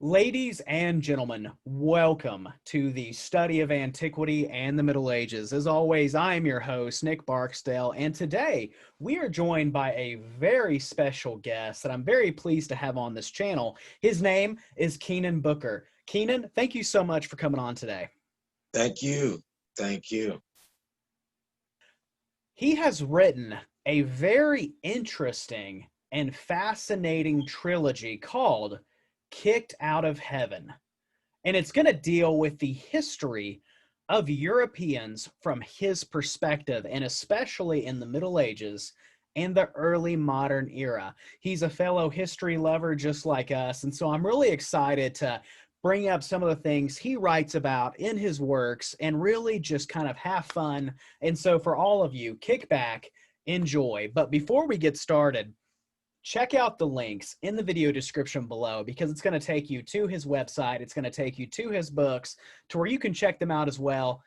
Ladies and gentlemen, welcome to the study of antiquity and the Middle Ages. As always, I am your host, Nick Barksdale, and today we are joined by a very special guest that I'm very pleased to have on this channel. His name is Keenan Booker. Keenan, thank you so much for coming on today. Thank you. Thank you. He has written a very interesting and fascinating trilogy called Kicked Out of Heaven. And it's going to deal with the history of Europeans from his perspective, and especially in the Middle Ages and the early modern era. He's a fellow history lover just like us, and so I'm really excited to bring up some of the things he writes about in his works and really just kind of have fun. And so for all of you, kick back, enjoy. But before we get started, check out the links in the video description below because it's going to take you to his website. It's going to take you to his books to where you can check them out as well.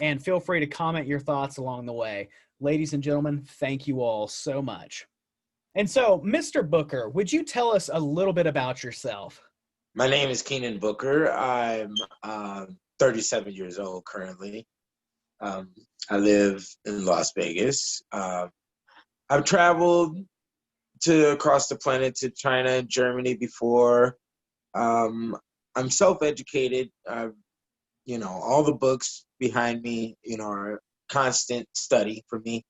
And feel free to comment your thoughts along the way. Ladies and gentlemen, thank you all so much. And so, Mr. Booker, would you tell us a little bit about yourself? My name is Keenan Booker. I'm 37 years old currently. I live in Las Vegas. I've traveled across the planet to China and Germany before. I'm self-educated. All the books behind me, are a constant study for me.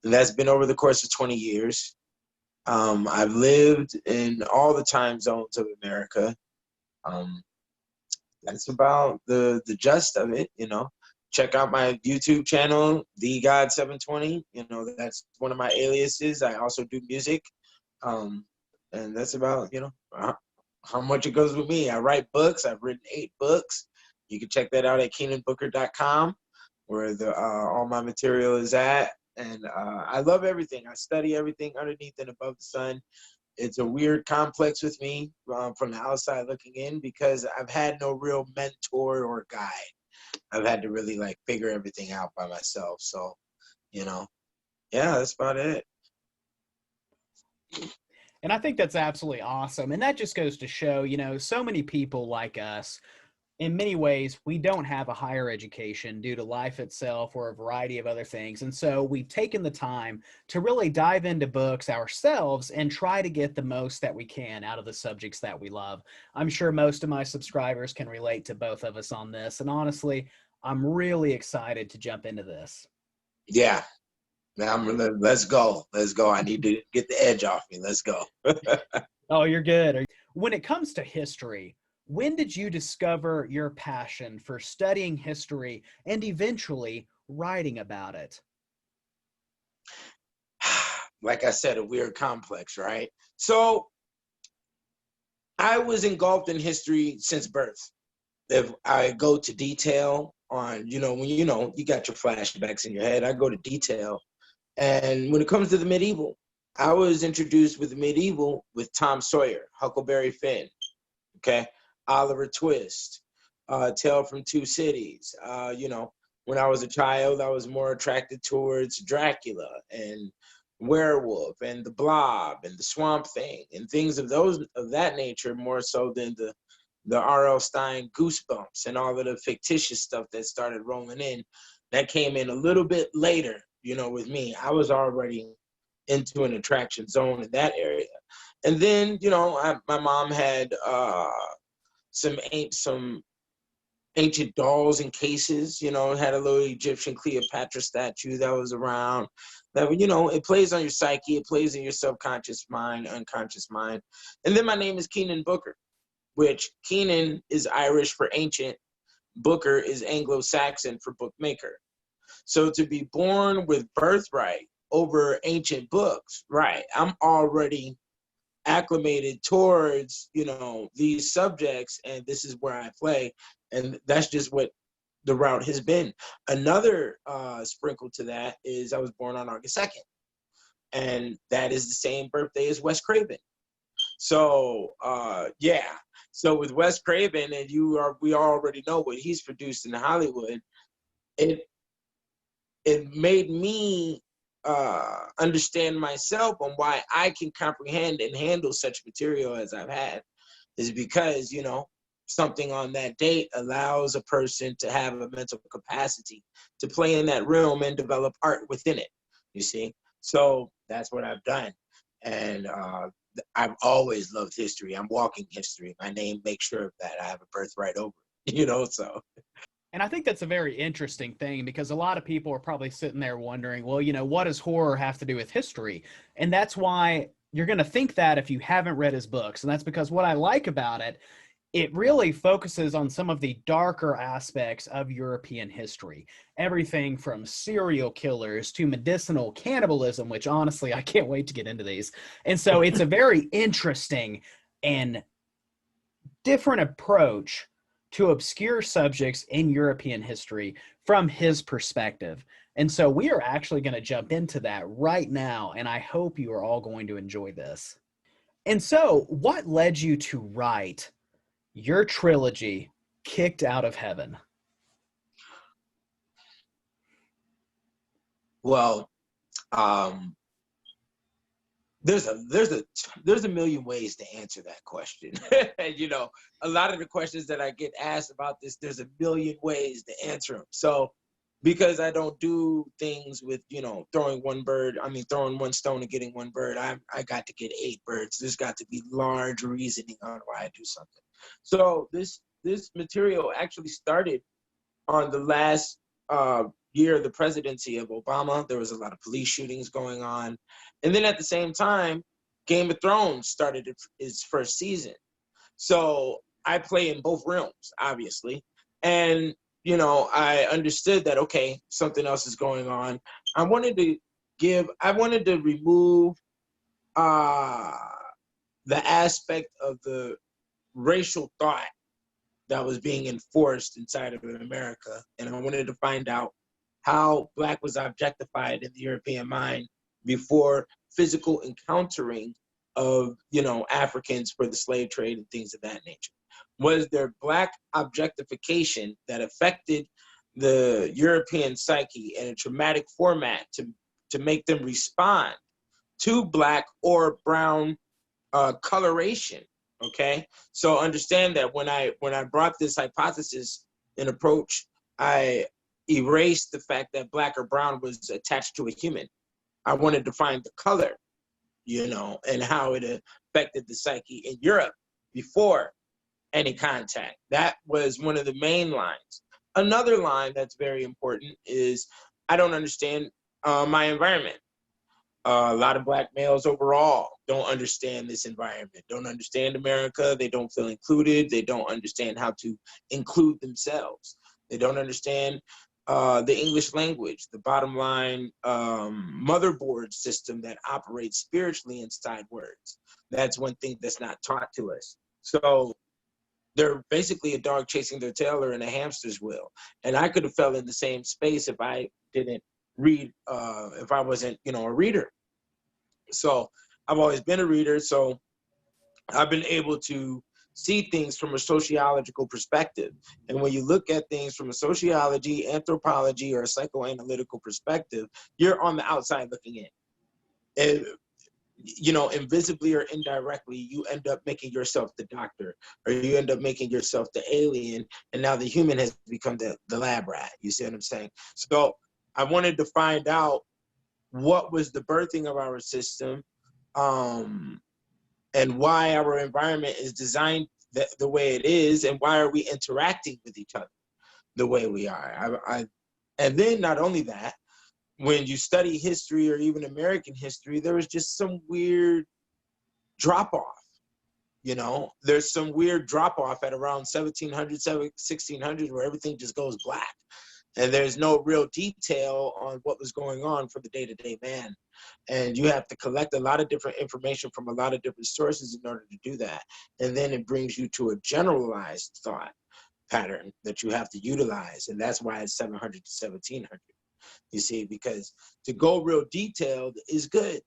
And that's been over the course of 20 years. I've lived in all the time zones of America. That's about the gist of it, Check out my YouTube channel, The God 720. That's one of my aliases. I also do music. And that's about, how much it goes with me. I write books. I've written 8 books. You can check that out at KeenanBooker.com, where all my material is at. And I love everything. I study everything underneath and above the sun. It's a weird complex with me from the outside looking in because I've had no real mentor or guide. I've had to really figure everything out by myself. So, yeah, that's about it. And I think that's absolutely awesome. And that just goes to show, so many people like us, in many ways, we don't have a higher education due to life itself or a variety of other things. And so we've taken the time to really dive into books ourselves and try to get the most that we can out of the subjects that we love. I'm sure most of my subscribers can relate to both of us on this. And honestly, I'm really excited to jump into this. Yeah. Let's go. Let's go. I need to get the edge off me. Let's go. Oh, you're good. When it comes to history, when did you discover your passion for studying history and eventually writing about it? Like I said, a weird complex, right? So I was engulfed in history since birth. If I go to detail on, when you got your flashbacks in your head, I go to detail. And when it comes to the medieval, I was introduced with the medieval with Tom Sawyer, Huckleberry Finn, okay? Oliver Twist, Tale from Two Cities. When I was a child, I was more attracted towards Dracula and Werewolf and the Blob and the Swamp Thing and things of that nature, more so than the R.L. Stine Goosebumps and all of the fictitious stuff that started rolling in. That came in a little bit later, with me. I was already into an attraction zone in that area. And then, my mom had some ancient dolls and cases, had a little Egyptian Cleopatra statue that was around. That, it plays on your psyche, it plays in your subconscious mind, unconscious mind. And then my name is Keenan Booker, which Keenan is Irish for ancient, Booker is Anglo-Saxon for bookmaker. So to be born with birthright over ancient books, right, I'm already acclimated towards, these subjects, and this is where I play. And that's just what the route has been. Another sprinkle to that is I was born on August 2nd. And that is the same birthday as Wes Craven. So, yeah. So with Wes Craven, and we already know what he's produced in Hollywood, it made me understand myself on why I can comprehend and handle such material as I've had, is because, something on that date allows a person to have a mental capacity to play in that realm and develop art within it, you see? So that's what I've done. And I've always loved history. I'm walking history. My name makes sure of that. I have a birthright over it, you know, so. And I think that's a very interesting thing, because a lot of people are probably sitting there wondering, well, you know, what does horror have to do with history? And that's why you're going to think that if you haven't read his books. And that's because what I like about it, it really focuses on some of the darker aspects of European history. Everything from serial killers to medicinal cannibalism, which honestly, I can't wait to get into these. And so it's a very interesting and different approach to obscure subjects in European history from his perspective. And so we are actually going to jump into that right now, and I hope you are all going to enjoy this. And so, what led you to write your trilogy, Kicked Out of Heaven? Well, there's a million ways to answer that question. You know, a lot of the questions that I get asked about this, there's a million ways to answer them. So because I don't do things with, you know, throwing one stone and getting one bird, I got to get 8 birds. There's got to be large reasoning on why I do something. So this material actually started on the last year of the presidency of Obama. There was a lot of police shootings going on. And then at the same time, Game of Thrones started its first season. So I play in both realms, obviously. And, you know, I understood that, okay, something else is going on. I wanted to remove the aspect of the racial thought that was being enforced inside of America. And I wanted to find out how Black was objectified in the European mind before physical encountering of, you know, Africans for the slave trade and things of that nature. Was there Black objectification that affected the European psyche in a traumatic format to make them respond to Black or brown coloration? Okay, so understand that when I brought this hypothesis and approach, I erased the fact that Black or brown was attached to a human. I wanted to find the color, you know, and how it affected the psyche in Europe before any contact. That was one of the main lines. Another line that's very important is I don't understand my environment. A lot of Black males overall don't understand this environment, don't understand America. They don't feel included. They don't understand how to include themselves. They don't understand the English language, the bottom line motherboard system that operates spiritually inside words. That's one thing that's not taught to us. So they're basically a dog chasing their tail or in a hamster's wheel. And I could have fell in the same space if I didn't read, if I wasn't, you know, a reader. So I've always been a reader. So I've been able to see things from a sociological perspective. And when you look at things from a sociology, anthropology, or a psychoanalytical perspective, you're on the outside looking in. And, you know, invisibly or indirectly, you end up making yourself the doctor, or you end up making yourself the alien. And now the human has become the lab rat. You see what I'm saying? So I wanted to find out what was the birthing of our system, and why our environment is designed the way it is, and why are we interacting with each other the way we are. And then not only that, when you study history or even American history, there was just some weird drop-off. You know, there's some weird drop-off at around 1700, 1600, where everything just goes black. And there's no real detail on what was going on for the day-to-day man. And you have to collect a lot of different information from a lot of different sources in order to do that. And then it brings you to a generalized thought pattern that you have to utilize. And that's why it's 700 to 1700, you see, because to go real detailed is good.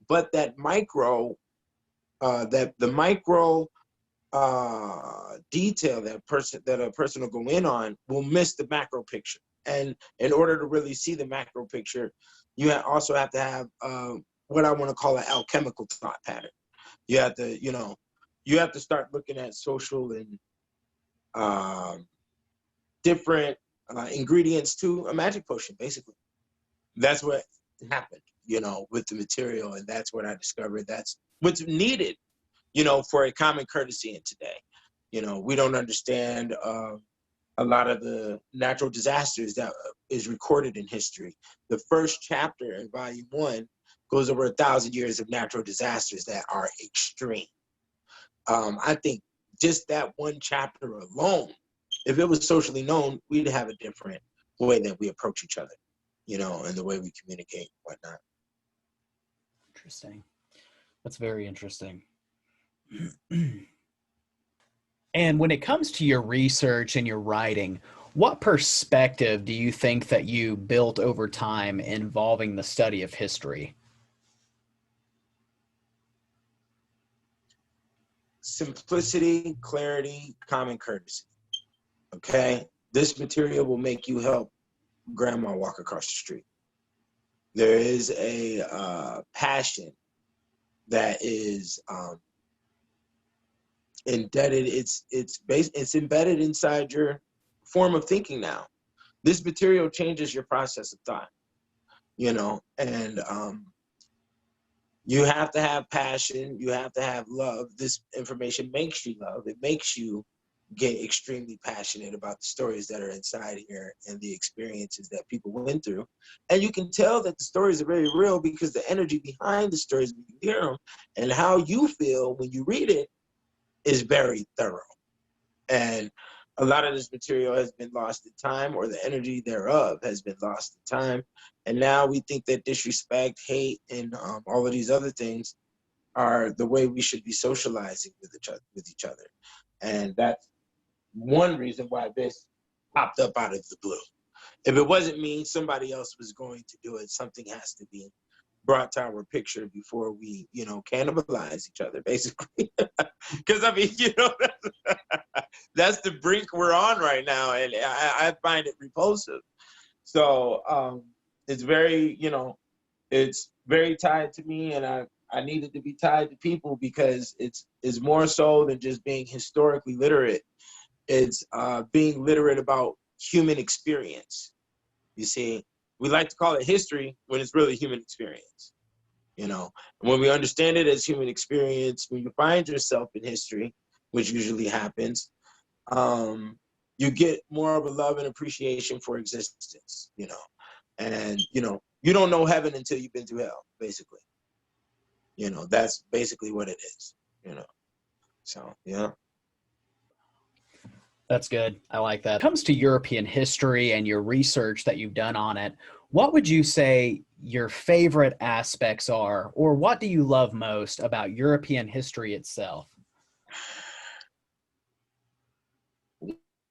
But that micro, the micro detail that a person will go in on will miss the macro picture. And in order to really see the macro picture, you also have to have what I want to call an alchemical thought pattern. You have to, you know, you have to start looking at social and different ingredients to a magic potion, basically. That's what happened, you know, with the material. And that's what I discovered. That's what's needed, you know, for a common courtesy in today. You know, we don't understand a lot of the natural disasters that is recorded in history. The first chapter in volume 1 goes over 1,000 years of natural disasters that are extreme. I think just that one chapter alone, if it was socially known, we'd have a different way that we approach each other, you know, and the way we communicate and whatnot. Interesting. That's very interesting. And when it comes to your research and your writing, what perspective do you think that you built over time involving the study of history? Simplicity, clarity, common courtesy. Okay? This material will make you help grandma walk across the street. There is a passion that is indebted. It's embedded inside your form of thinking now. This material changes your process of thought, you know, and you have to have passion. You have to have love. This information makes you love. It makes you get extremely passionate about the stories that are inside here and the experiences that people went through. And you can tell that the stories are very real because the energy behind the stories, when you hear them, and how you feel when you read it is very thorough. And a lot of this material has been lost in time, or the energy thereof has been lost in time. And now we think that disrespect, hate, and all of these other things are the way we should be socializing with each other. And that's one reason why this popped up out of the blue. If it wasn't me, somebody else was going to do it. Something has to be brought to our picture before we, you know, cannibalize each other, basically. Because, I mean, you know, that's the brink we're on right now, and I find it repulsive. So it's very, you know, it's very tied to me, and I needed to be tied to people because it's more so than just being historically literate. It's being literate about human experience. You see, we like to call it history when it's really human experience. You know, and when we understand it as human experience, when you find yourself in history, which usually happens, you get more of a love and appreciation for existence, you know. And, you know, you don't know heaven until you've been through hell, basically. You know, that's basically what it is, you know. So, yeah. That's good. I like that. When it comes to European history and your research that you've done on it, what would you say your favorite aspects are, or what do you love most about European history itself?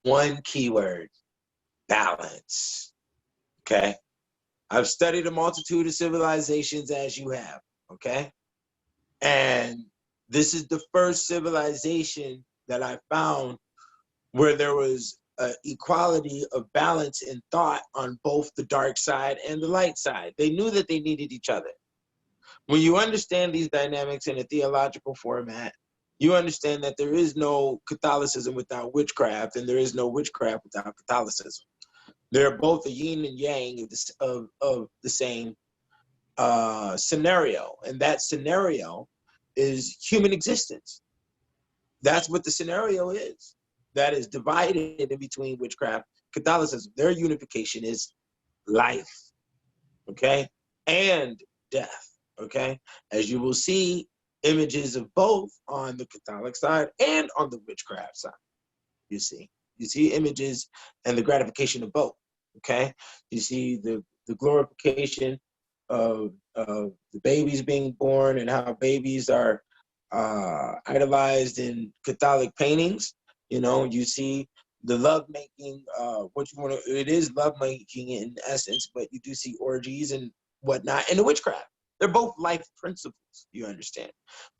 One keyword: balance. Okay? I've studied a multitude of civilizations as you have, okay? And this is the first civilization that I found where there was equality of balance in thought on both the dark side and the light side. They knew that they needed each other. When you understand these dynamics in a theological format, you understand that there is no Catholicism without witchcraft, and there is no witchcraft without Catholicism. They're both the yin and yang of the same scenario, and that scenario is human existence. That's what the scenario is. That is divided in between witchcraft, Catholicism. Their unification is life, okay, and death, okay? As you will see images of both on the Catholic side and on the witchcraft side, you see. You see images and the gratification of both, okay? You see the glorification of the babies being born and how babies are idolized in Catholic paintings. You know, you see the lovemaking, what you want to, it is lovemaking in essence, but you do see orgies and whatnot, and the witchcraft. They're both life principles, you understand.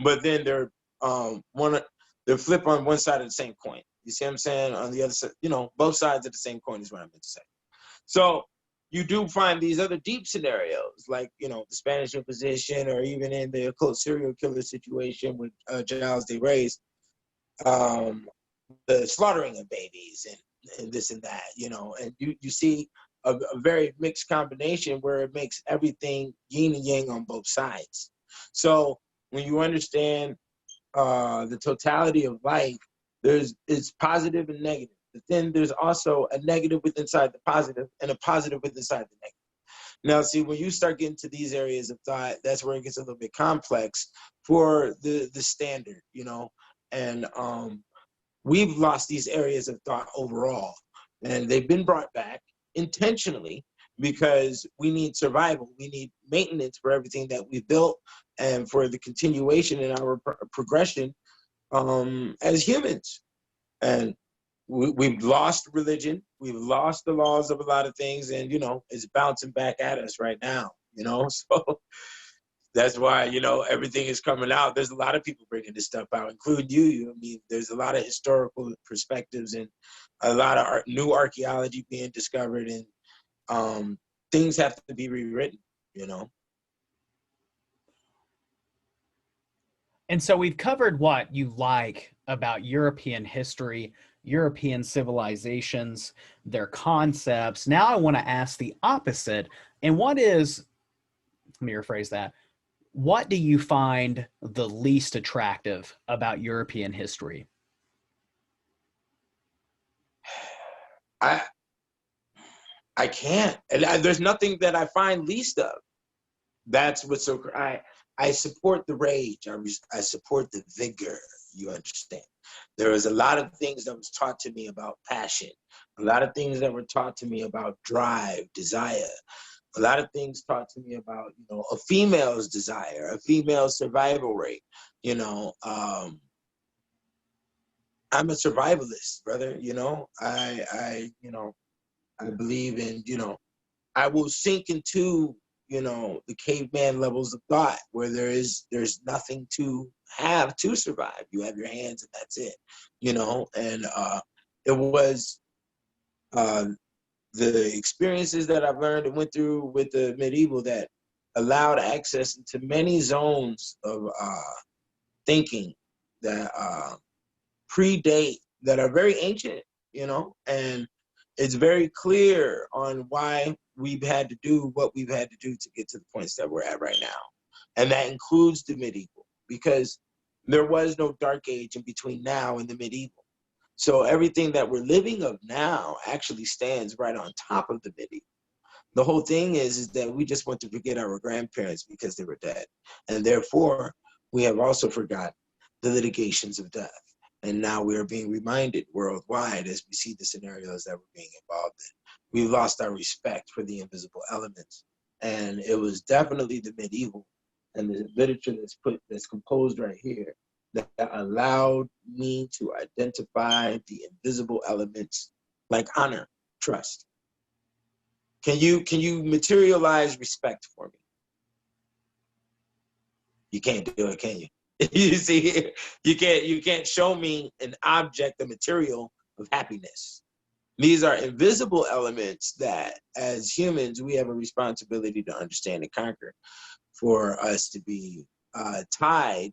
But then they're flip on one side of the same coin. You see what I'm saying? On the other side, you know, both sides of the same coin is what I meant to say. So you do find these other deep scenarios, like, you know, the Spanish Inquisition, or even in the occult serial killer situation with Giles Drace. the slaughtering of babies and this and that, you know, and you see a very mixed combination where it makes everything yin and yang on both sides. So when you understand the totality of life, it's positive and negative. But then there's also a negative within inside the positive and a positive within inside the negative. Now, see, when you start getting to these areas of thought, that's where it gets a little bit complex for the standard, you know, and we've lost these areas of thought overall, and they've been brought back intentionally because we need survival. We need maintenance for everything that we built and for the continuation in our progression as humans. And we've lost religion. We've lost the laws of a lot of things, and, you know, it's bouncing back at us right now, you know? So that's why, you know, everything is coming out. There's a lot of people bringing this stuff out, including you. I mean, there's a lot of historical perspectives and a lot of new archaeology being discovered, and things have to be rewritten, you know? And so we've covered what you like about European history, European civilizations, their concepts. Now I want to ask the opposite. And what is, let me rephrase that, what do you find the least attractive about European history? I can't. And there's nothing that I find least of. That's what's so. I support the rage. I support the vigor. You understand? There was a lot of things that was taught to me about passion. A lot of things that were taught to me about drive, desire. A lot of things taught to me about, you know, a female's desire, a female's survival rate. You know, I'm a survivalist, brother. You know, you know, I believe in, you know, I will sink into, you know, the caveman levels of thought where there's nothing to have to survive. You have your hands and that's it, you know. And it was the experiences that I've learned and went through with the medieval that allowed access into many zones of thinking that predate, that are very ancient, you know, and it's very clear on why we've had to do what we've had to do to get to the points that we're at right now. And that includes the medieval, because there was no dark age in between now and the medieval. So everything that we're living of now actually stands right on top of the medieval. The whole thing is that we just want to forget our grandparents because they were dead. And therefore, we have also forgotten the litigations of death. And now we are being reminded worldwide as we see the scenarios that we're being involved in. We've lost our respect for the invisible elements. And it was definitely the medieval and the literature that's composed right here that allowed me to identify the invisible elements like honor, trust. Can you materialize respect for me? You can't do it, can you? You see, you can't show me an object, a material of happiness. These are invisible elements that, as humans, we have a responsibility to understand and conquer, for us to be tied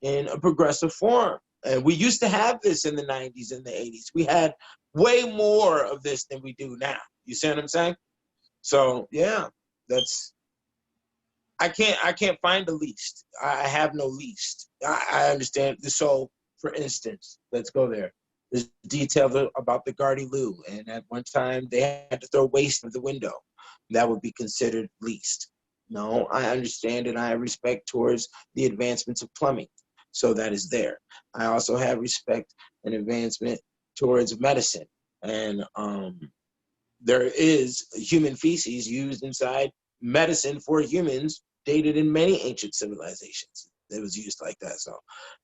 in a progressive form. And we used to have this in the 90s and the 80s. We had way more of this than we do now. You see what I'm saying? So yeah, that's, I can't find the least. I have no least. I understand. So, for instance, let's go there. There's detail about the Gardy Lou, and at one time they had to throw waste out the window. That would be considered least. No, I understand and I have respect towards the advancements of plumbing. So that is there. I also have respect and advancement towards medicine. And there is human feces used inside medicine for humans, dated in many ancient civilizations. It was used like that. So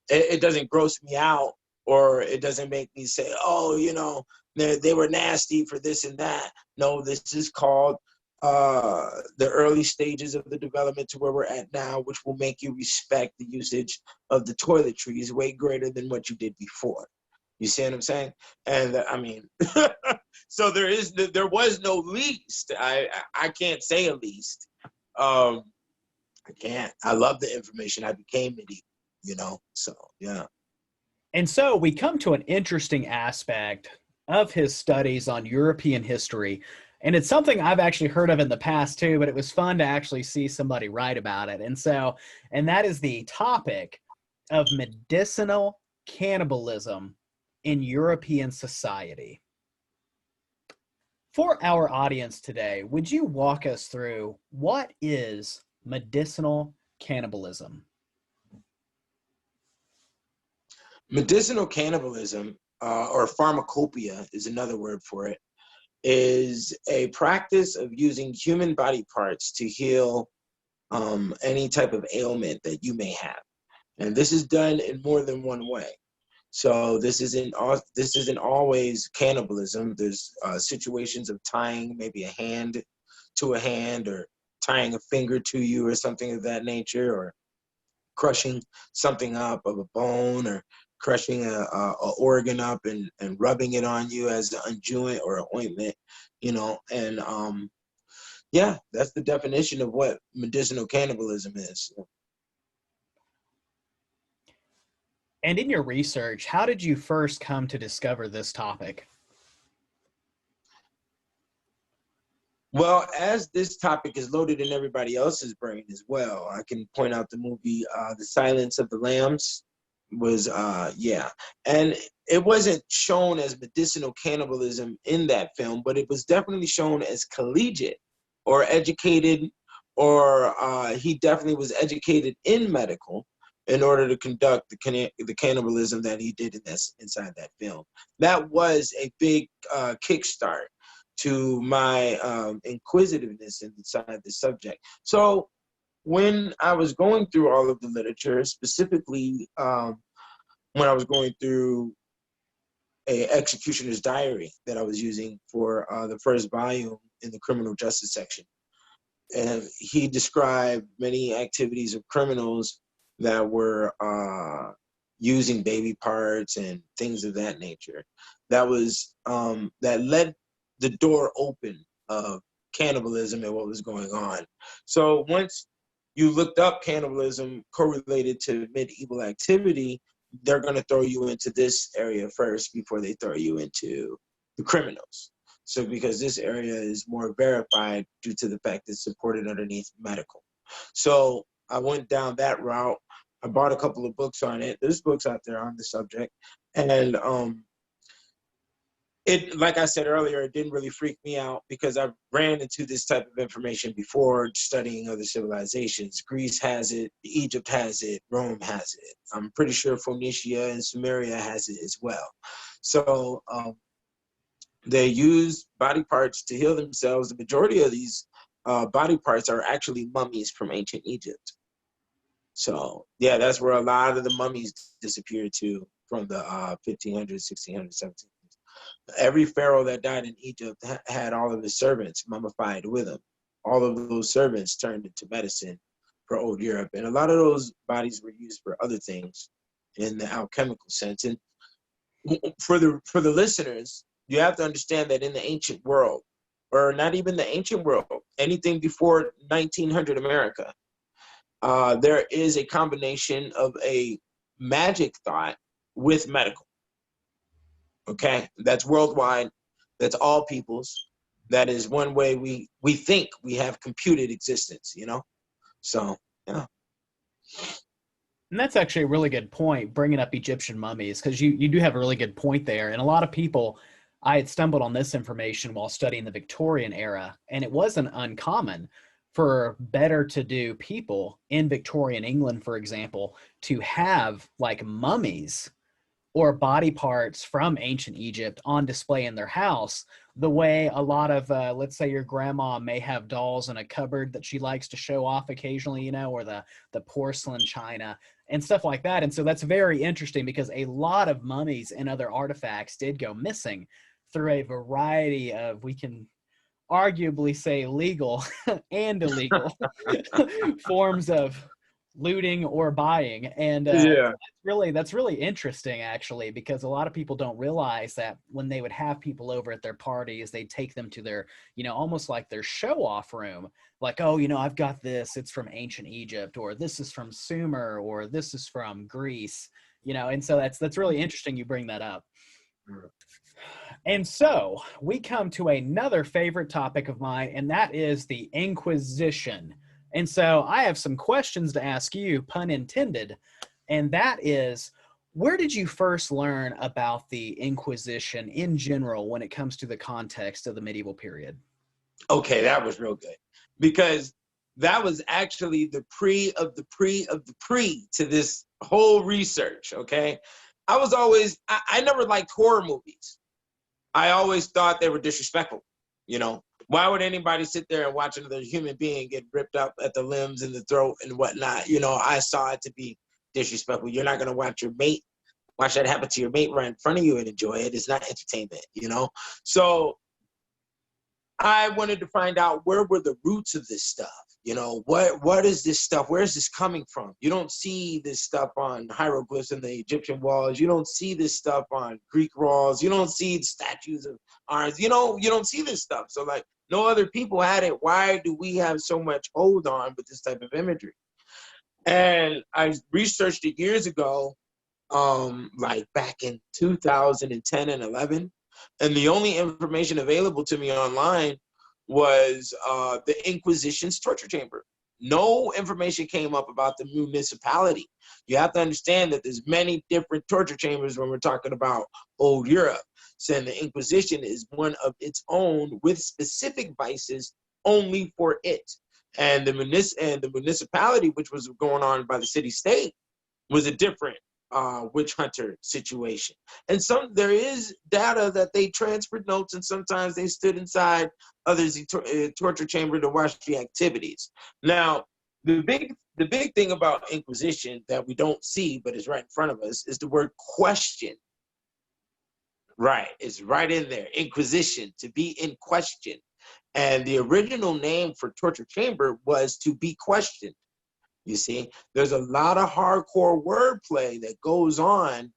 it doesn't gross me out, or it doesn't make me say, oh, you know, they were nasty for this and that. No, this is called the early stages of the development to where we're at now, which will make you respect the usage of the toiletries way greater than what you did before. You see what I'm saying? And I mean, so there was no least. I can't say a least. I can't. I love the information. I became medieval, you know? So, yeah. And so we come to an interesting aspect of his studies on European history. And it's something I've actually heard of in the past too, but it was fun to actually see somebody write about it. And that is the topic of medicinal cannibalism in European society. For our audience today, would you walk us through what is medicinal cannibalism? Medicinal cannibalism, or pharmacopoeia is another word for it, is a practice of using human body parts to heal any type of ailment that you may have. And this is done in more than one way. So this isn't always cannibalism. There's situations of tying maybe a hand to a hand, or tying a finger to you, or something of that nature, or crushing something up of a bone, or crushing a organ up and rubbing it on you as an unguent or an ointment, and yeah, that's the definition of what medicinal cannibalism is. And in your research, how did you first come to discover this topic? Well, as this topic is loaded in everybody else's brain as well, I can point out the movie The Silence of the Lambs was, yeah. And it wasn't shown as medicinal cannibalism in that film, but it was definitely shown as collegiate or educated, or he definitely was educated in medical in order to conduct the cannibalism that he did inside that film. That was a big kickstart to my inquisitiveness inside the subject. So when I was going through all of the literature, specifically when I was going through a executioner's diary that I was using for the first volume in the criminal justice section, and he described many activities of criminals that were using baby parts and things of that nature. That was that led the door open of cannibalism and what was going on. So once you looked up cannibalism correlated to medieval activity, they're going to throw you into this area first before they throw you into the criminals. So because this area is more verified due to the fact it's supported underneath medical. So I went down that route. I bought a couple of books on it. There's books out there on the subject. And it, like I said earlier, it didn't really freak me out because I ran into this type of information before studying other civilizations. Greece has it, Egypt has it, Rome has it. I'm pretty sure Phoenicia and Sumeria has it as well. So they use body parts to heal themselves. The majority of these body parts are actually mummies from ancient Egypt. So yeah, that's where a lot of the mummies disappeared to from the 1500s, 1600s, 1700s. Every pharaoh that died in Egypt had all of his servants mummified with him. All of those servants turned into medicine for old Europe. And a lot of those bodies were used for other things in the alchemical sense. And for the listeners, you have to understand that in the ancient world, or not even the ancient world, anything before 1900 America, there is a combination of a magic thought with medical. Okay, that's worldwide. That's all peoples. That is one way we think we have computed existence. So yeah. And that's actually a really good point, bringing up Egyptian mummies, because you do have a really good point there. And a lot of people, I had stumbled on this information while studying the Victorian era, and it wasn't uncommon for better-to-do people in Victorian England, for example, to have like mummies or body parts from ancient Egypt on display in their house, the way a lot of, let's say your grandma may have dolls in a cupboard that she likes to show off occasionally, or the porcelain china and stuff like that. And so that's very interesting because a lot of mummies and other artifacts did go missing through a variety of, we can arguably say, legal and illegal forms of looting or buying. And Yeah. that's really interesting, actually, because a lot of people don't realize that when they would have people over at their parties, they'd take them to their, almost like their show-off room, like, oh, I've got this, it's from ancient Egypt, or this is from Sumer, or this is from Greece, And so that's really interesting you bring that up. And so we come to another favorite topic of mine, and that is the Inquisition. And so I have some questions to ask you, pun intended, and that is, where did you first learn about the Inquisition in general when it comes to the context of the medieval period? Okay, that was real good, because that was actually the pre of the pre of the pre to this whole research, okay? I never liked horror movies. I always thought they were disrespectful, you know? Why would anybody sit there and watch another human being get ripped up at the limbs and the throat and whatnot? You know, I saw it to be disrespectful. You're not gonna watch that happen to your mate right in front of you and enjoy it. It's not entertainment, you know? So I wanted to find out, where were the roots of this stuff? You know, what is this stuff? Where is this coming from? You don't see this stuff on hieroglyphs in the Egyptian walls. You don't see this stuff on Greek walls. You don't see statues of arms. You don't see this stuff. So like, no other people had it. Why do we have so much hold on with this type of imagery? And I researched it years ago, like back in 2010 and 11. And the only information available to me online was the Inquisition's torture chamber. No information came up about the municipality. You have to understand that there's many different torture chambers when we're talking about old Europe. So the Inquisition is one of its own with specific vices only for it. And the municipality, which was going on by the city state, was a different witch hunter situation. And there is data that they transferred notes, and sometimes they stood inside others' torture chamber to watch the activities. Now, the big thing about Inquisition that we don't see but is right in front of us is the word question. Right, it's right in there. Inquisition, to be in question. And the original name for torture chamber was to be questioned. You see, there's a lot of hardcore wordplay that goes on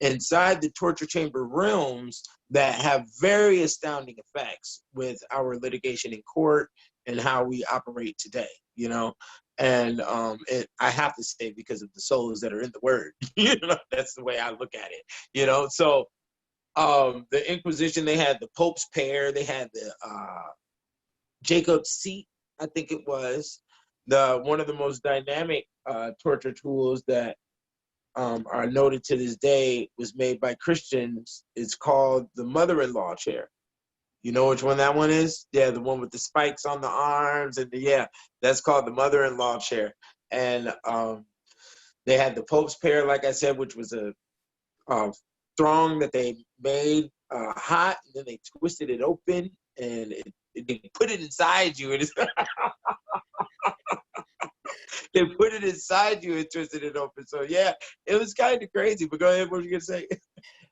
inside the torture chamber realms that have very astounding effects with our litigation in court and how we operate today, you know? And I have to say, because of the souls that are in the word, you know, that's the way I look at it, you know? So the Inquisition, they had the Pope's Pair, they had the Jacob's Seat, I think it was. One of the most dynamic torture tools that are noted to this day was made by Christians. It's called the mother-in-law chair. You know which one that one is? Yeah, the one with the spikes on the arms, and yeah, that's called the mother-in-law chair. And they had the Pope's Pair, like I said, which was a thong that they made hot, and then they twisted it open, and they put it inside you, and it's they put it inside you and twisted it open. So yeah, it was kind of crazy. But go ahead, what were you gonna say?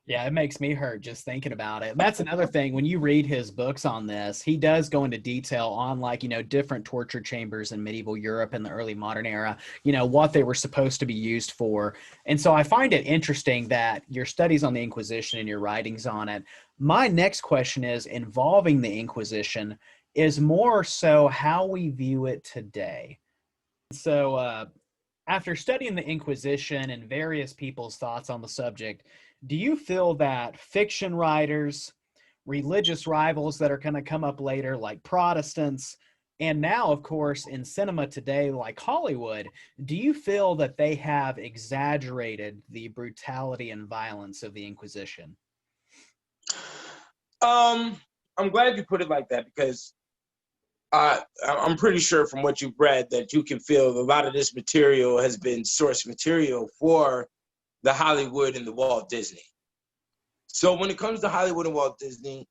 Yeah, it makes me hurt just thinking about it. That's another thing. When you read his books on this, he does go into detail on, like, different torture chambers in medieval Europe in the early modern era, what they were supposed to be used for. And so I find it interesting that your studies on the Inquisition and your writings on it. My next question is involving the Inquisition is more so how we view it today. So after studying the Inquisition and various people's thoughts on the subject, do you feel that fiction writers, religious rivals that are going to come up later, like Protestants, and now, of course, in cinema today, like Hollywood, do you feel that they have exaggerated the brutality and violence of the Inquisition? I'm glad you put it like that, because I'm pretty sure from what you've read that you can feel a lot of this material has been source material for the Hollywood and the Walt Disney. So when it comes to Hollywood and Walt Disney,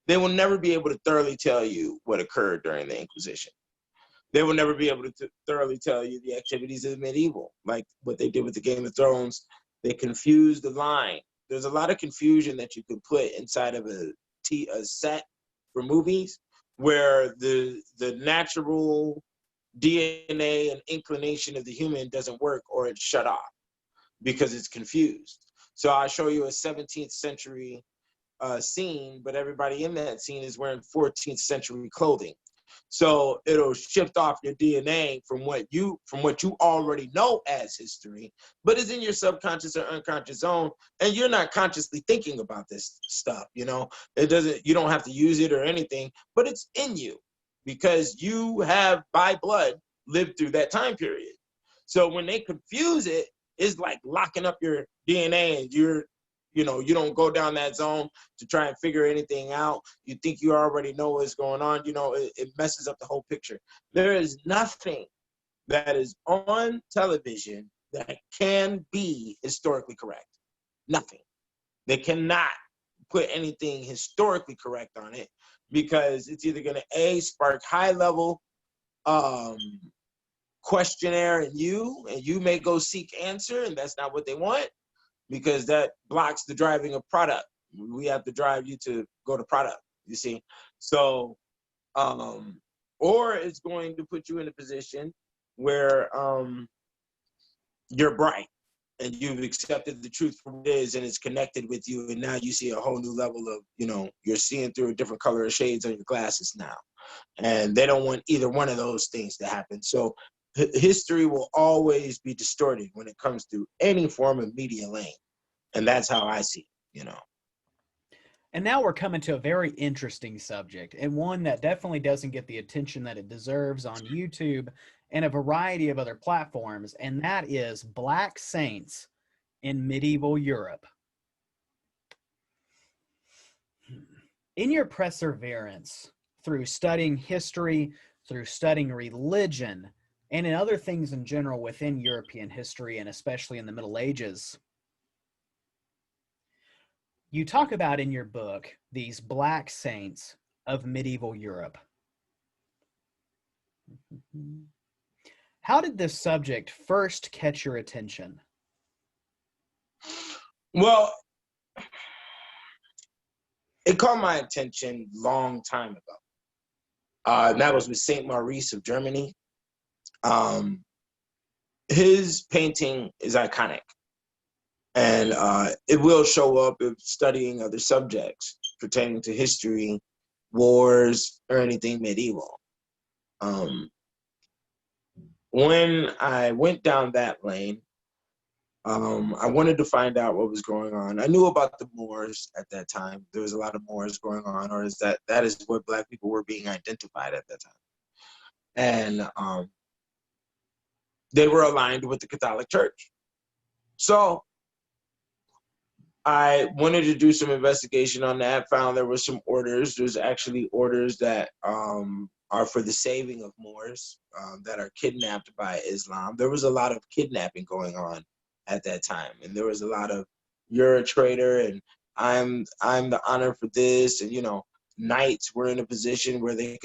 they will never be able to thoroughly tell you what occurred during the Inquisition. They will never be able to thoroughly tell you the activities of the medieval, like what they did with the Game of Thrones. They confused the line. There's a lot of confusion that you can put inside of a set for movies, where the natural DNA and inclination of the human doesn't work, or it's shut off because it's confused. So I show you a 17th century scene, but everybody in that scene is wearing 14th century clothing. So it'll shift off your DNA from what you already know as history, but it's in your subconscious or unconscious zone, and you're not consciously thinking about this stuff. You don't have to use it or anything, but it's in you because you have by blood lived through that time period. So when they confuse it, it's like locking up your DNA, and you don't go down that zone to try and figure anything out. You think you already know what's going on. It messes up the whole picture. There is nothing that is on television that can be historically correct. Nothing. They cannot put anything historically correct on it, because it's either going to spark high level questionnaire in you, and you may go seek answer, and that's not what they want, because that blocks the driving of product. We have to drive you to go to product, you see. So, or it's going to put you in a position where you're bright and you've accepted the truth for what it is, and it's connected with you, and now you see a whole new level of, you're seeing through a different color of shades on your glasses now. And they don't want either one of those things to happen. So history will always be distorted when it comes to any form of media lane. And that's how I see it, And now we're coming to a very interesting subject, and one that definitely doesn't get the attention that it deserves on YouTube and a variety of other platforms, and that is Black saints in medieval Europe. In your perseverance through studying history, through studying religion, and in other things in general within European history, and especially in the Middle Ages, you talk about in your book these Black saints of medieval Europe. How did this subject first catch your attention? Well, it caught my attention long time ago. And that was with Saint Maurice of Germany. His painting is iconic, and it will show up if studying other subjects pertaining to history, wars, or anything medieval. When I went down that lane, I wanted to find out what was going on. I knew about the Moors at that time. There was a lot of Moors going on, or that is where Black people were being identified at that time. And they were aligned with the Catholic Church. So I wanted to do some investigation on that, found there were some orders. There's actually orders that are for the saving of Moors that are kidnapped by Islam. There was a lot of kidnapping going on at that time, and there was a lot of, you're a traitor and I'm the honor for this, and knights were in a position where they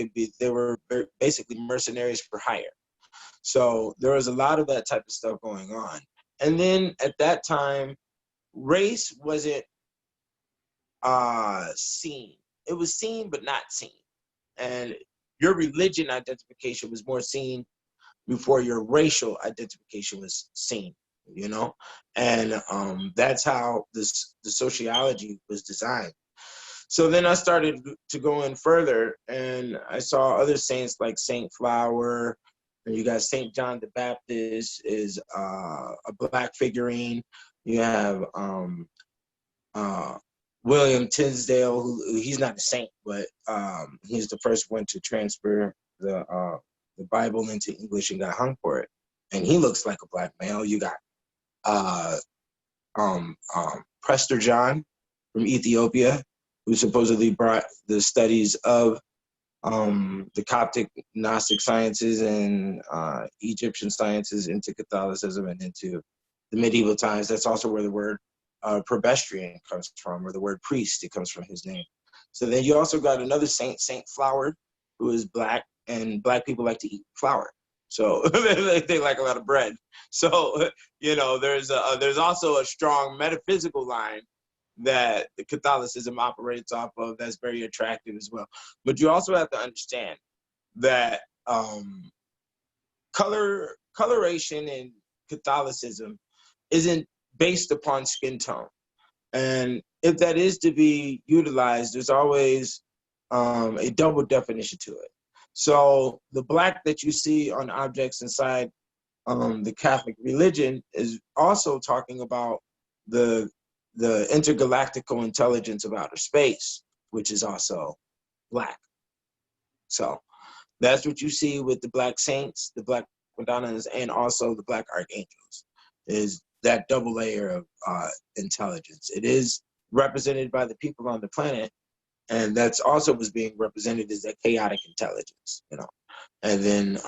were basically mercenaries for hire. So there was a lot of that type of stuff going on. And then at that time, race wasn't seen. It was seen but not seen, and your religion identification was more seen before your racial identification was seen. And that's how the sociology was designed. So then I started to go in further, and I saw other saints like Saint Flower, and you got Saint John the Baptist is a Black figurine. You have William Tisdale, who he's not a saint, but he's the first one to transfer the Bible into English and got hung for it, and he looks like a Black male. You got Prester John from Ethiopia, who supposedly brought the studies of the Coptic Gnostic sciences and Egyptian sciences into Catholicism and into the medieval times. That's also where the word Probestrian comes from, or the word priest. It comes from his name. So then you also got another saint, Saint Flower, who is Black, and Black people like to eat flour. So they like a lot of bread. So, there's also a strong metaphysical line that the Catholicism operates off of that's very attractive as well. But you also have to understand that coloration in Catholicism isn't based upon skin tone. And if that is to be utilized, there's always a double definition to it. So the black that you see on objects inside the Catholic religion is also talking about the intergalactical intelligence of outer space, which is also black. So that's what you see with the black saints, the black Madonnas, and also the black archangels, is that double layer of intelligence. It is represented by the people on the planet, and that's also was being represented as that chaotic intelligence, you know. And then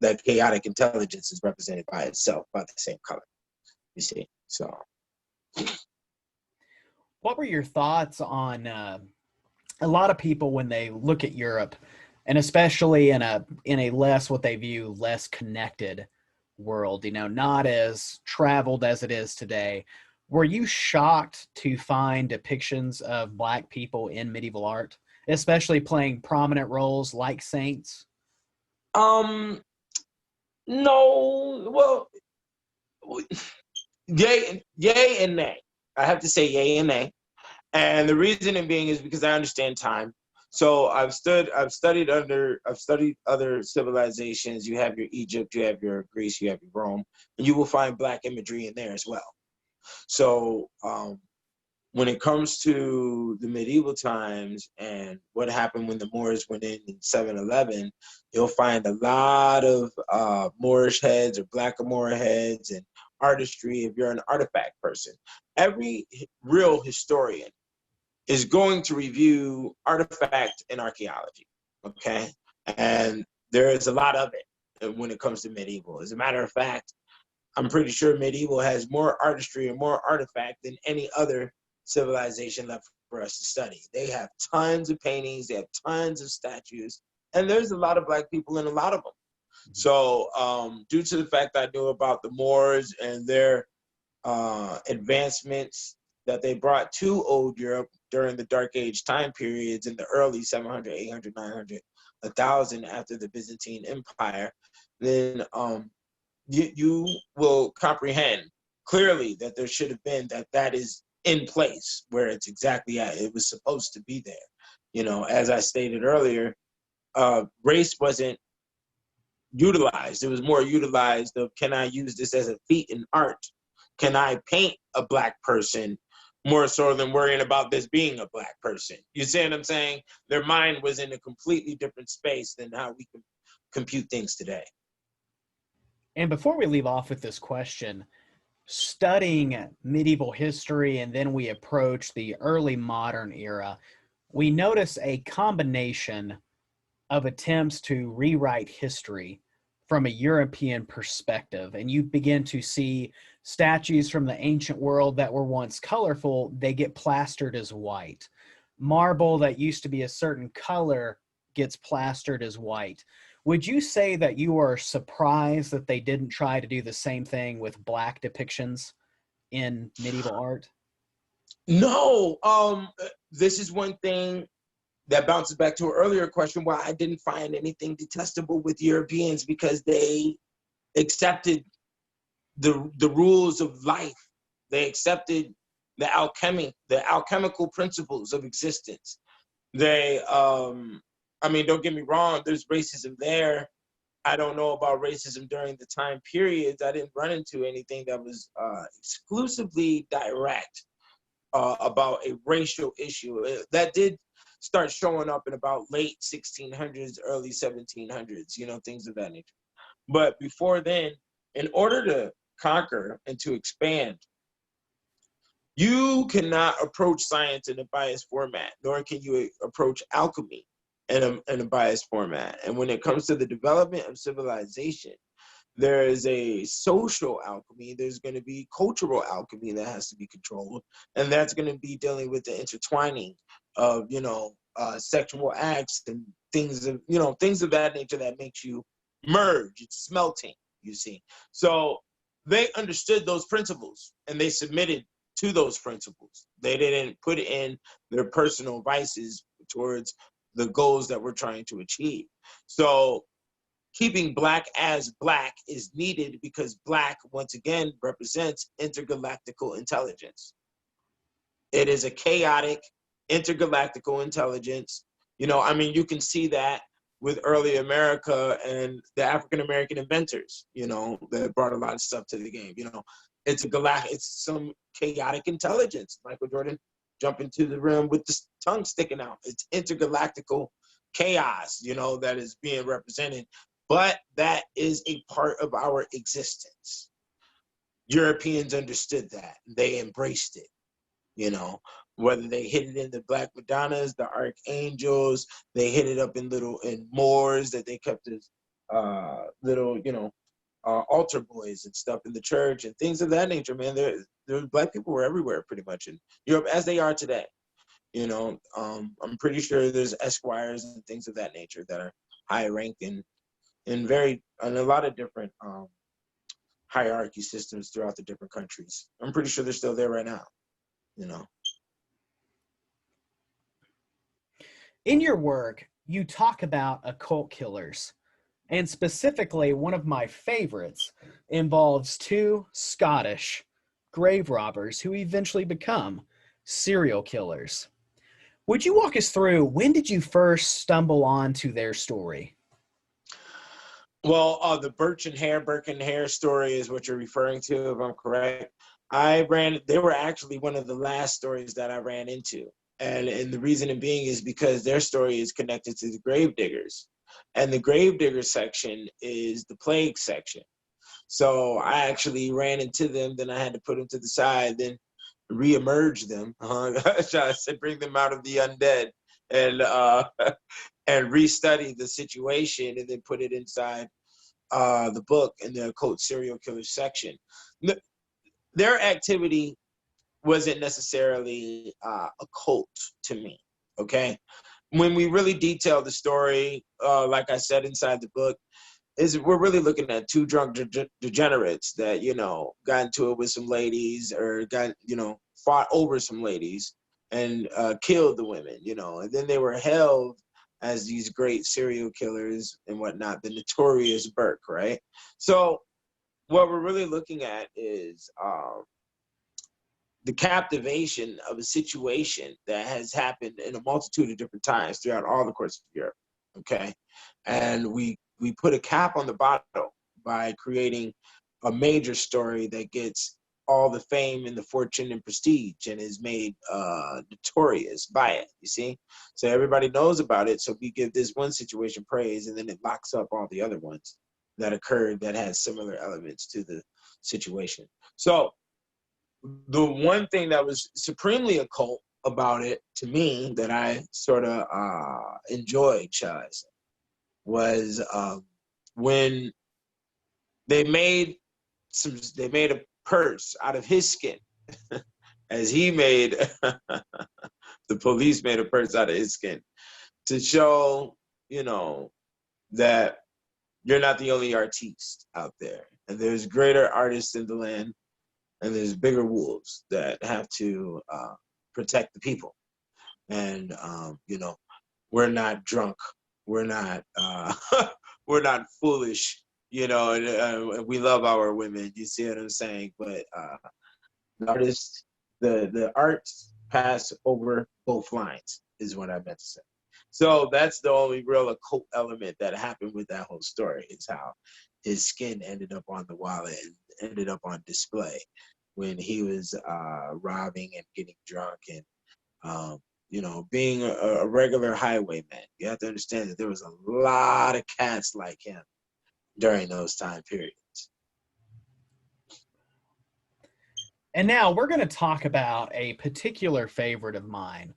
that chaotic intelligence is represented by itself by the same color, you see. So What were your thoughts on a lot of people when they look at Europe, and especially in a less what they view less connected world, you know, not as traveled as it is today? Were you shocked to find depictions of Black people in medieval art, especially playing prominent roles like saints? no, well, yay and nay. I have to say yay and nay. And the reasoning being is because I understand time. So I've studied other civilizations. You have your Egypt, you have your Greece, you have your Rome, and you will find Black imagery in there as well. So when it comes to the medieval times and what happened when the Moors went in 711, you'll find a lot of Moorish heads or Blackamoor heads and artistry if you're an artifact person. Every real historian is going to review artifact and archaeology, okay? And there is a lot of it when it comes to medieval. As a matter of fact, I'm pretty sure medieval has more artistry and more artifact than any other civilization left for us to study. They have tons of paintings, they have tons of statues, and there's a lot of Black people in a lot of them. So due to the fact I knew about the Moors and their advancements that they brought to Old Europe during the Dark Age time periods in the early 700, 800, 900, 1000 after the Byzantine Empire, then you will comprehend clearly that there should have been that is in place where it's exactly at. It was supposed to be there. You know, as I stated earlier, race wasn't utilized. It was more utilized of, can I use this as a feat in art? Can I paint a Black person more so than worrying about this being a Black person? You see what I'm saying? Their mind was in a completely different space than how we can compute things today. And before we leave off with this question, studying medieval history and then we approach the early modern era, we notice a combination of attempts to rewrite history from a European perspective. And you begin to see statues from the ancient world that were once colorful, they get plastered as white. Marble that used to be a certain color gets plastered as white. Would you say that you are surprised that they didn't try to do the same thing with Black depictions in medieval art? No, this is one thing that bounces back to an earlier question why I didn't find anything detestable with Europeans, because they accepted the rules of life. They accepted the alchemical principles of existence. They, I mean, don't get me wrong, there's racism there. I don't know about racism during the time periods. I didn't run into anything that was exclusively direct about a racial issue. That did start showing up in about late 1600s, early 1700s, you know, things of that nature. But before then, in order to conquer and to expand, you cannot approach science in a biased format, nor can you approach alchemy in a biased format. And when it comes to the development of civilization, there is a social alchemy, there's going to be cultural alchemy that has to be controlled, and that's going to be dealing with the intertwining of, you know, sexual acts and things of, you know, things of that nature that makes you merge. It's smelting, you see. So they understood those principles and they submitted to those principles. They didn't put in their personal vices towards the goals that we're trying to achieve. So keeping Black as Black is needed because Black, once again, represents intergalactical intelligence. It is a chaotic intergalactical intelligence. You know, I mean, you can see that with early America and the African-American inventors, you know, that brought a lot of stuff to the game. You know, it's some chaotic intelligence. Michael Jordan jumping to the rim with the tongue sticking out. It's intergalactical chaos, you know, that is being represented, but that is a part of our existence. Europeans understood that. They embraced it, you know, whether they hid it in the Black Madonnas, the Archangels, they hid it up in Moors that they kept as little, you know, altar boys and stuff in the church and things of that nature, man. There Black people were everywhere pretty much in Europe, as they are today. You know, I'm pretty sure there's esquires and things of that nature that are high ranking in a lot of different hierarchy systems throughout the different countries. I'm pretty sure they're still there right now, you know. In your work, you talk about occult killers, and specifically one of my favorites involves two Scottish grave robbers who eventually become serial killers. Would you walk us through, when did you first stumble onto their story? Well, the Burke and Hare story is what you're referring to, if I'm correct. They were actually one of the last stories that I ran into. And the reason being is because their story is connected to the Gravediggers. And the Gravedigger section is the plague section. So I actually ran into them, then I had to put them to the side, then re-emerge them. I said, bring them out of the undead and restudy the situation and then put it inside the book in the occult serial killer section. Their activity wasn't necessarily occult to me, okay? When we really detail the story, like I said inside the book, we're really looking at two drunk degenerates that, you know, got into it with some ladies or fought over some ladies and killed the women, you know, and then they were held as these great serial killers and whatnot, the notorious Burke, right? So what we're really looking at is the captivation of a situation that has happened in a multitude of different times throughout all the course of Europe, okay? And we put a cap on the bottle by creating a major story that gets all the fame and the fortune and prestige and is made notorious by it, you see? So everybody knows about it, so we give this one situation praise and then it locks up all the other ones that occurred that had similar elements to the situation. So the one thing that was supremely occult about it to me that I sort of enjoyed, shall I say, was when they made a purse out of his skin, as he made the police made a purse out of his skin to show, you know, that you're not the only artiste out there, and there's greater artists in the land, and there's bigger wolves that have to protect the people. And you know, we're not drunk, we're not we're not foolish, you know, and we love our women, you see what I'm saying? But the arts pass over both lines is what I meant to say. So that's the only real occult element that happened with that whole story, is how his skin ended up on the wallet and ended up on display when he was robbing and getting drunk and you know, being a regular highwayman. You have to understand that there was a lot of cats like him during those time periods. And now we're going to talk about a particular favorite of mine,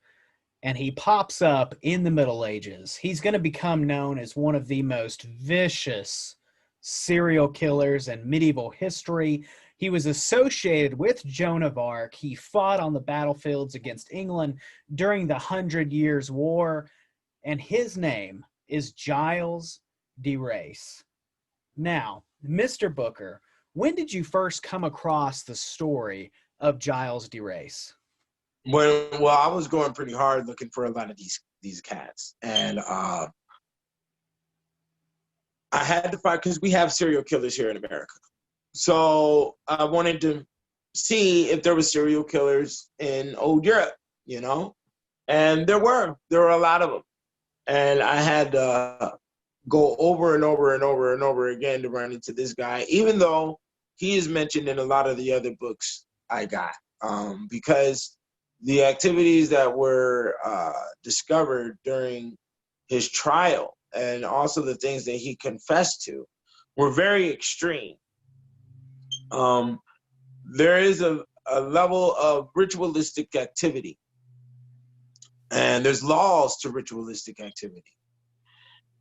and he pops up in the Middle Ages. He's going to become known as one of the most vicious serial killers in medieval history. He was associated with Joan of Arc. He fought on the battlefields against England during the 100 Years' War, and his name is Giles Drace. Now, Mr. Booker, when did you first come across the story of Giles Drace? Well, I was going pretty hard looking for a lot of these cats, and I had to find, because we have serial killers here in America. So I wanted to see if there were serial killers in old Europe, you know, and there were a lot of them, and I had go over and over and over and over again to run into this guy, even though he is mentioned in a lot of the other books I got, because the activities that were discovered during his trial and also the things that he confessed to were very extreme. There is a level of ritualistic activity, and there's laws to ritualistic activity.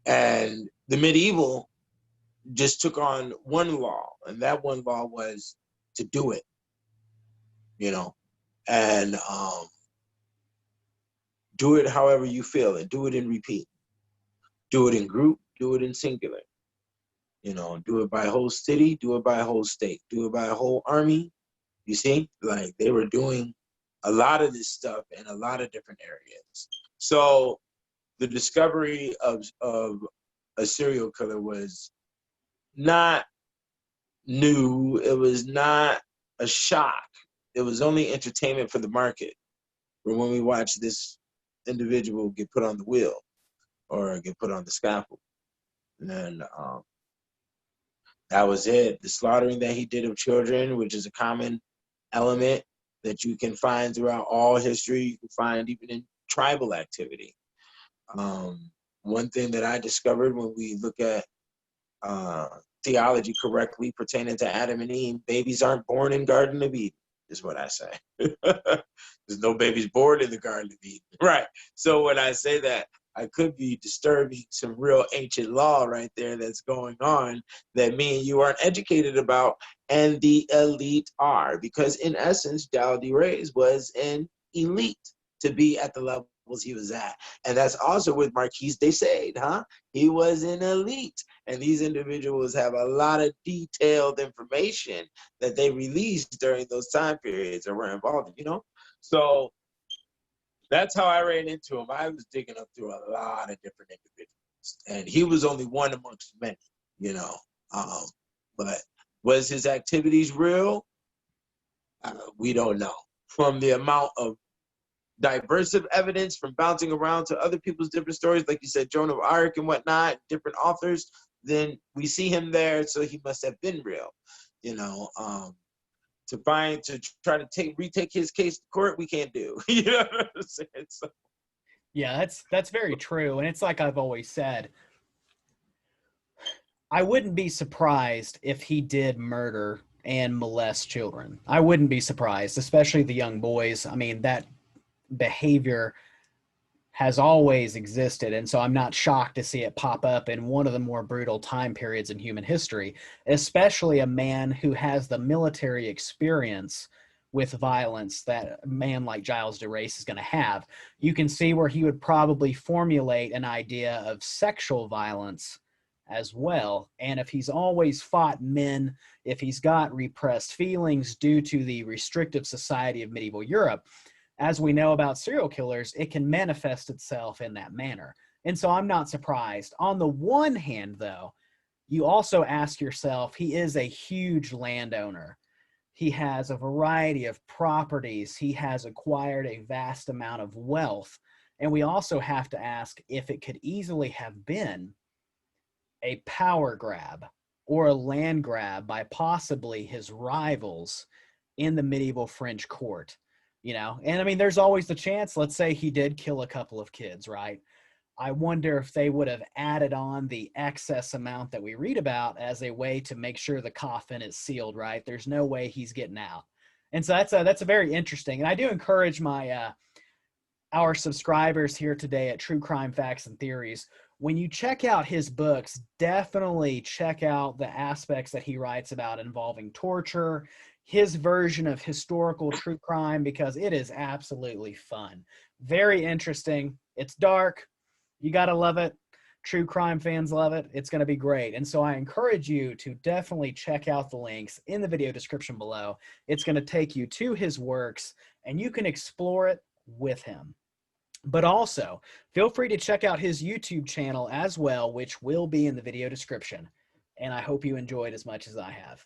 And the medieval just took on one law, and that one law was to do it, you know, and do it however you feel it. Do it in repeat. Do it in group. Do it in singular. You know, do it by a whole city. Do it by a whole state. Do it by a whole army. You see, like they were doing a lot of this stuff in a lot of different areas. So the discovery of a serial killer was not new. It was not a shock. It was only entertainment for the market. For when we watch this individual get put on the wheel or get put on the scaffold. And that was it. The slaughtering that he did of children, which is a common element that you can find throughout all history. You can find even in tribal activity. One thing that I discovered when we look at theology correctly pertaining to Adam and Eve, babies aren't born in Garden of Eden, is what I say. There's no babies born in the Garden of Eden. Right. So when I say that, I could be disturbing some real ancient law right there that's going on that me and you aren't educated about, and the elite are. Because in essence, Giles Drace was an elite to be at the levels he was at. And that's also with Marquis de Sade, huh? He was an elite. And these individuals have a lot of detailed information that they released during those time periods or were involved in, you know? So that's how I ran into him. I was digging up through a lot of different individuals, and he was only one amongst many, you know. But was his activities real? We don't know. From the amount of diverse evidence, from bouncing around to other people's different stories, like you said, Joan of Arc and whatnot, different authors, then we see him there, so he must have been real, you know. To try to retake his case to court, we can't do. You know what I'm saying? So. Yeah, that's very true. And it's like I've always said, I wouldn't be surprised if he did murder and molest children. I wouldn't be surprised, especially the young boys. I mean, that behavior has always existed, and so I'm not shocked to see it pop up in one of the more brutal time periods in human history, especially a man who has the military experience with violence that a man like Giles Drace is going to have. You can see where he would probably formulate an idea of sexual violence as well. And if he's always fought men, if he's got repressed feelings due to the restrictive society of medieval Europe, as we know about serial killers, it can manifest itself in that manner. And so I'm not surprised. On the one hand, though, you also ask yourself, he is a huge landowner. He has a variety of properties. He has acquired a vast amount of wealth. And we also have to ask if it could easily have been a power grab or a land grab by possibly his rivals in the medieval French court. You know, and I mean, there's always the chance, let's say he did kill a couple of kids, right? I wonder if they would have added on the excess amount that we read about as a way to make sure the coffin is sealed, right? There's no way he's getting out. And so that's a very interesting, and I do encourage my, our subscribers here today at True Crime Facts and Theories, when you check out his books, definitely check out the aspects that he writes about involving torture, his version of historical true crime, because it is absolutely fun. Very interesting. It's dark. You got to love it. True crime fans love it. It's going to be great. And so I encourage you to definitely check out the links in the video description below. It's going to take you to his works, and you can explore it with him. But also, feel free to check out his YouTube channel as well, which will be in the video description. And I hope you enjoyed as much as I have.